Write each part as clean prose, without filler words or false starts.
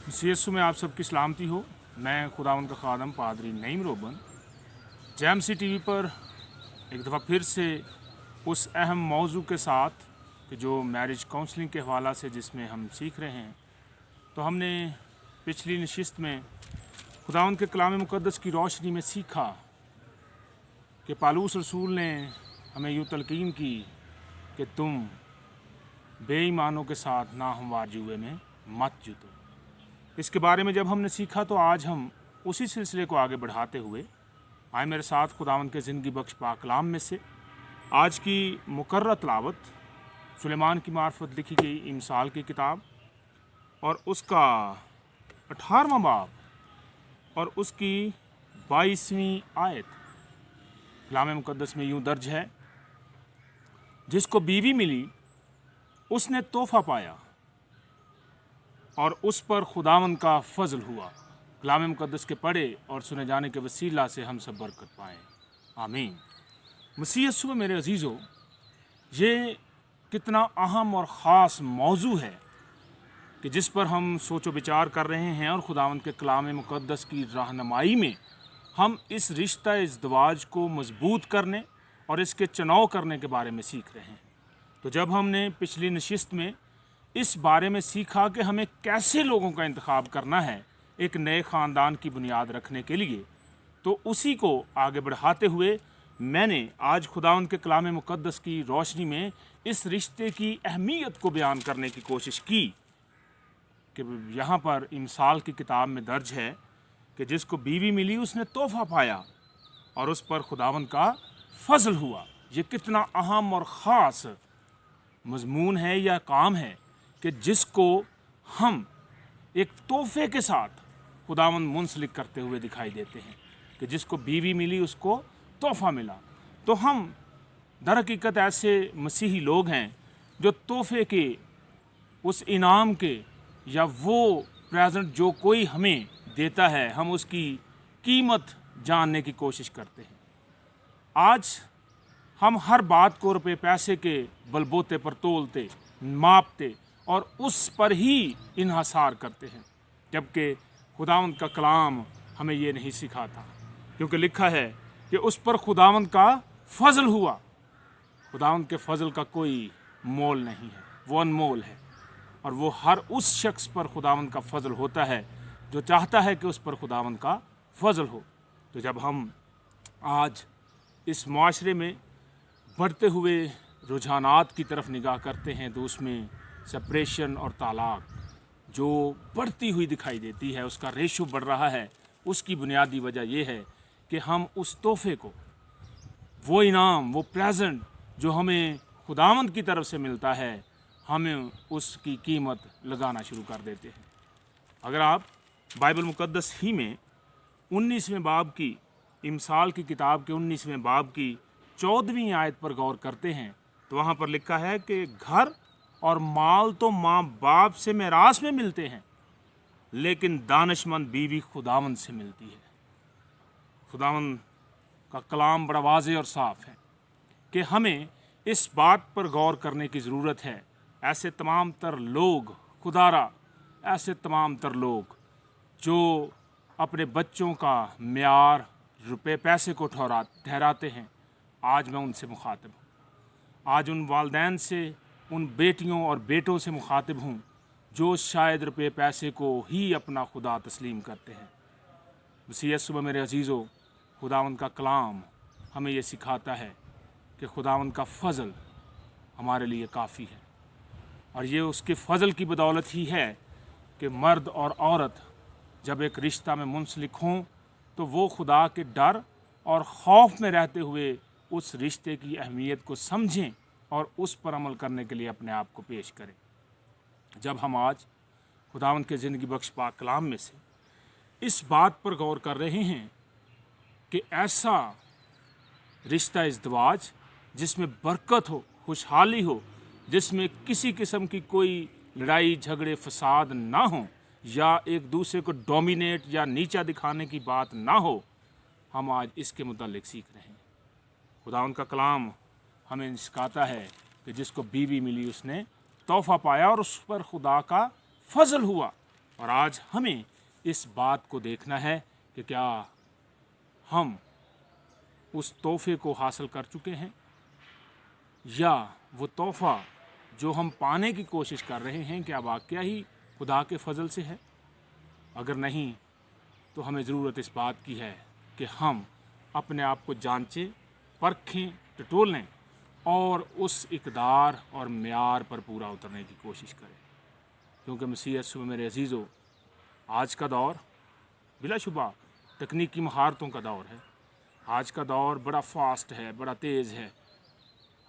मसीह में आप सबकी सलामती हो। मैं खुदावंद का खादम पादरी नईम रोबन जेएमसी टीवी पर एक दफ़ा फिर से उस अहम मौजू के साथ कि जो मैरिज काउंसलिंग के हवाला से जिसमें हम सीख रहे हैं। तो हमने पिछली नशिस्त में खुदावंद के कलाम मुक़द्दस की रोशनी में सीखा कि पालूस रसूल ने हमें यूँ तलकीन की कि तुम बेईमानों के साथ नाहमवार जुए में मत जुटो। इसके बारे में जब हमने सीखा तो आज हम उसी सिलसिले को आगे बढ़ाते हुए आए मेरे साथ खुदावंद के ज़िंदगी बख्श पाक कलाम में से आज की मुकर्रर तलावत सुलेमान की मार्फत लिखी गई इमसाल की किताब और उसका 18वां बाब और उसकी 22वीं आयत। कलाम मुक़द्दस में यूँ दर्ज है, जिसको बीवी मिली उसने तोहफ़ा पाया और उस पर खुदावंद का फजल हुआ। कलाम मुक़द्दस के पढ़े और सुने जाने के वसीला से हम सब बरकत पाएँ, आमीन। मसीह यीशु में मेरे अजीज़ों, ये कितना अहम और ख़ास मौजू है कि जिस पर हम सोचो विचार कर रहे हैं और खुदावंद के कलाम मुक़द्दस की रहनुमाई में हम इस रिश्ता इज़्दिवाज को मजबूत करने और इसके चुनाव करने के बारे में सीख रहे हैं। तो जब हमने पिछली नशिस्त में इस बारे में सीखा कि हमें कैसे लोगों का इंतखाब करना है एक नए ख़ानदान की बुनियाद रखने के लिए, तो उसी को आगे बढ़ाते हुए मैंने आज खुदावंद के कलाम मुक़द्दस की रोशनी में इस रिश्ते की अहमियत को बयान करने की कोशिश की कि यहाँ पर इमसाल की किताब में दर्ज है कि जिसको बीवी मिली उसने तोहफ़ा पाया और उस पर खुदावंद का फजल हुआ। ये कितना अहम और ख़ास मज़मून है या काम है कि जिसको हम एक तोहफ़े के साथ खुदावंद मुंसलिक करते हुए दिखाई देते हैं कि जिसको बीवी मिली उसको तोहफ़ा मिला। तो हम दर हकीकत ऐसे मसीही लोग हैं जो तोहफ़े के उस इनाम के या वो प्रेजेंट जो कोई हमें देता है हम उसकी कीमत जानने की कोशिश करते हैं। आज हम हर बात को रुपये पैसे के बलबोते पर तोलते मापते और उस पर ही इन्हसार करते हैं, जबकि खुदावंद का कलाम हमें ये नहीं सिखाता, क्योंकि लिखा है कि उस पर खुदावंद का फजल हुआ। खुदावंद के फजल का कोई मोल नहीं है, वो अनमोल है और वो हर उस शख्स पर खुदावंद का फजल होता है जो चाहता है कि उस पर खुदावंद का फजल हो। तो जब हम आज इस माशरे में बढ़ते हुए रुझानात की तरफ निगाह करते हैं तो उसमें सेपरेशन और तालाक जो बढ़ती हुई दिखाई देती है, उसका रेशो बढ़ रहा है। उसकी बुनियादी वजह यह है कि हम उस तोहफ़े को, वो इनाम, वो प्रेजेंट जो हमें खुदावंद की तरफ से मिलता है, हमें उसकी कीमत लगाना शुरू कर देते हैं। अगर आप बाइबल मुक़द्दस ही में 19वें बाब की, इमसाल की किताब के 19वें बाब की 14वीं आयत पर गौर करते हैं तो वहाँ पर लिखा है कि घर और माल तो माँ बाप से मेरास में मिलते हैं, लेकिन दानिशमंद बीवी खुदावंद से मिलती है। खुदावंद का कलाम बड़ा वाज़ेह और साफ़ है कि हमें इस बात पर गौर करने की ज़रूरत है। ऐसे तमाम तर लोग, खुदारा ऐसे तमाम तर लोग जो अपने बच्चों का म्यार रुपए पैसे को ठहराते हैं, आज मैं उनसे मुखातिब हूँ। आज उन वालदैन से, उन बेटियों और बेटों से मुखातिब हूँ जो शायद रुपये पैसे को ही अपना खुदा तस्लीम करते हैं। मसीह यीशु में मेरे अजीज़ों, खुदावंद का कलाम हमें ये सिखाता है कि खुदावंद का फ़ज़ल हमारे लिए काफ़ी है और ये उसके फ़ज़ल की बदौलत ही है कि मर्द और औरत जब एक रिश्ता में मुंसलिक हों तो वो खुदा के डर और खौफ में रहते हुए उस रिश्ते की अहमियत को समझें और उस पर अमल करने के लिए अपने आप को पेश करें। जब हम आज खुदावंद के ज़िंदगी बख्श पाक कलाम में से इस बात पर गौर कर रहे हैं कि ऐसा रिश्ता इज़्दिवाज जिसमें बरकत हो, खुशहाली हो, जिसमें किसी किस्म की कोई लड़ाई झगड़े फसाद ना हो या एक दूसरे को डोमिनेट या नीचा दिखाने की बात ना हो, हम आज इसके मुतालिक सीख रहे हैं। खुदावंद का कलाम हमें सिखाता है कि जिसको बीवी मिली उसने तोहफ़ा पाया और उस पर खुदा का फजल हुआ। और आज हमें इस बात को देखना है कि क्या हम उस तोहफे को हासिल कर चुके हैं या वो तोहफ़ा जो हम पाने की कोशिश कर रहे हैं क्या वाकया ही खुदा के फजल से है। अगर नहीं तो हमें ज़रूरत इस बात की है कि हम अपने आप को जांचें, परखें, टटोलें और उस इक़दार और म्यार पर पूरा उतरने की कोशिश करें। क्योंकि मसीह यीशु में मेरे अजीज़ों, आज का दौर बिलाशुबा तकनीकी महारतों का दौर है। आज का दौर बड़ा फास्ट है, बड़ा तेज़ है।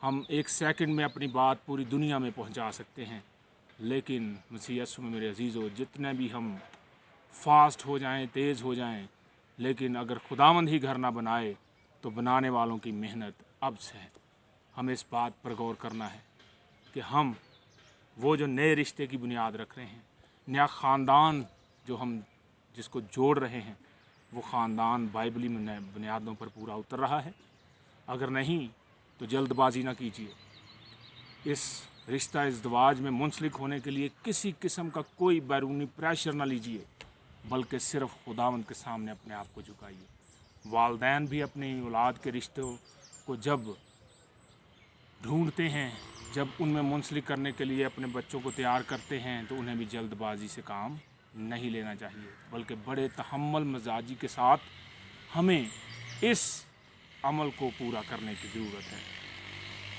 हम एक सेकंड में अपनी बात पूरी दुनिया में पहुंचा सकते हैं। लेकिन मसीह यीशु में मेरे अजीज़ों, जितने भी हम फास्ट हो जाएं, तेज़ हो जाएं, लेकिन अगर खुदावंद ही घर ना बनाए तो बनाने वालों की मेहनत अब से है। हमें इस बात पर गौर करना है कि हम वो जो नए रिश्ते की बुनियाद रख रहे हैं, नया ख़ानदान जो हम जिसको जोड़ रहे हैं, वो ख़ानदान बाइबली बुनियादों पर पूरा उतर रहा है। अगर नहीं तो जल्दबाजी ना कीजिए। इस रिश्ता इज़्दिवाज में मुंसलिक होने के लिए किसी किस्म का कोई बैरूनी प्रेशर ना लीजिए, बल्कि सिर्फ खुदावंद के सामने अपने आप को झुकाइए। वालिदैन भी अपनी औलाद के रिश्तों को जब ढूंढते हैं, जब उनमें मुंसलिक करने के लिए अपने बच्चों को तैयार करते हैं, तो उन्हें भी जल्दबाजी से काम नहीं लेना चाहिए, बल्कि बड़े तहम्मुल मजाजी के साथ हमें इस अमल को पूरा करने की ज़रूरत है।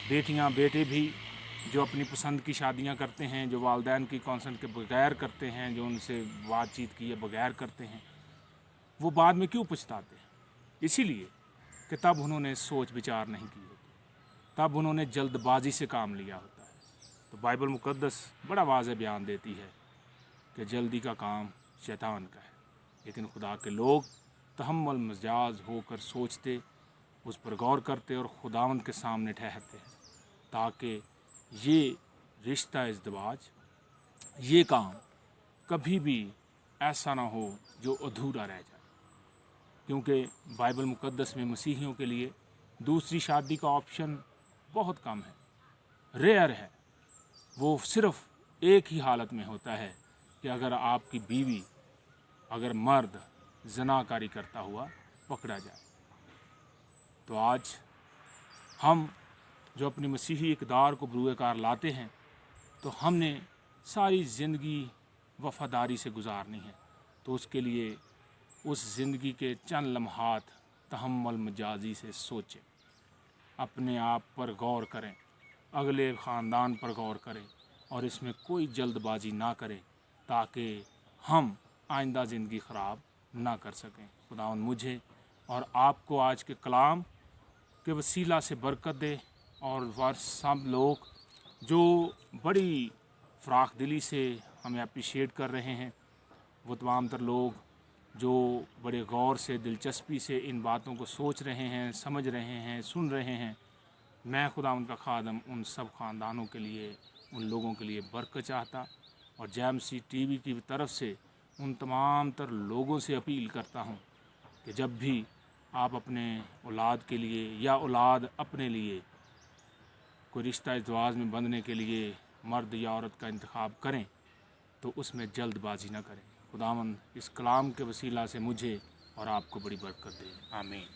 बेटियां, बेटे भी जो अपनी पसंद की शादियां करते हैं, जो वालिदैन की कंसेंट के बगैर करते हैं, जो उनसे बातचीत किए बगैर करते हैं, वो बाद में क्यों पछताते हैं? इसीलिए कि तब उन्होंने सोच विचार नहीं की होती, तब उन्होंने जल्दबाजी से काम लिया होता है। तो बाइबल मुक़द्दस बड़ा वाज़ेह बयान देती है कि जल्दी का काम शैतान का है, लेकिन खुदा के लोग तहम्मुल मजाज होकर सोचते, उस पर गौर करते और खुदावंद के सामने ठहरते हैं, ताकि ये रिश्ता इज़्दिवाज, ये काम कभी भी ऐसा ना हो जो अधूरा रह जाए। क्योंकि बाइबल मुक़द्दस में मसीहियों के लिए दूसरी शादी का ऑप्शन बहुत कम है, रेयर है। वो सिर्फ़ एक ही हालत में होता है कि अगर आपकी बीवी, अगर मर्द ज़नाकारी करता हुआ पकड़ा जाए। तो आज हम जो अपनी मसीही इक़दार को बरूए कार लाते हैं, तो हमने सारी ज़िंदगी वफ़ादारी से गुजारनी है। तो उसके लिए उस ज़िंदगी के चंद लम्हात तहम्मुल मजाजी से सोचें, अपने आप पर गौर करें, अगले ख़ानदान पर गौर करें और इसमें कोई जल्दबाजी ना करें, ताकि हम आइंदा ज़िंदगी ख़राब ना कर सकें। खुदावंद मुझे और आपको आज के कलाम के वसीला से बरकत दे, और वह सब लोग जो बड़ी फ़राख दिली से हमें अप्रिशिएट कर रहे हैं, वो तमाम तर लोग जो बड़े गौर से, दिलचस्पी से इन बातों को सोच रहे हैं, समझ रहे हैं, सुन रहे हैं, मैं खुदा उनका खादम उन सब ख़ानदानों के लिए, उन लोगों के लिए बरकत चाहता, और JMC TV की तरफ से उन तमाम तर लोगों से अपील करता हूँ कि जब भी आप अपने औलाद के लिए या औलाद अपने लिए कोई रिश्ता इज़्दिवाज में बंधने के लिए मर्द या औरत का इंतखाब करें, तो उसमें जल्दबाजी ना करें। खुदावंद इस कलाम के वसीला से मुझे और आपको बड़ी बरकत दे। आमीन।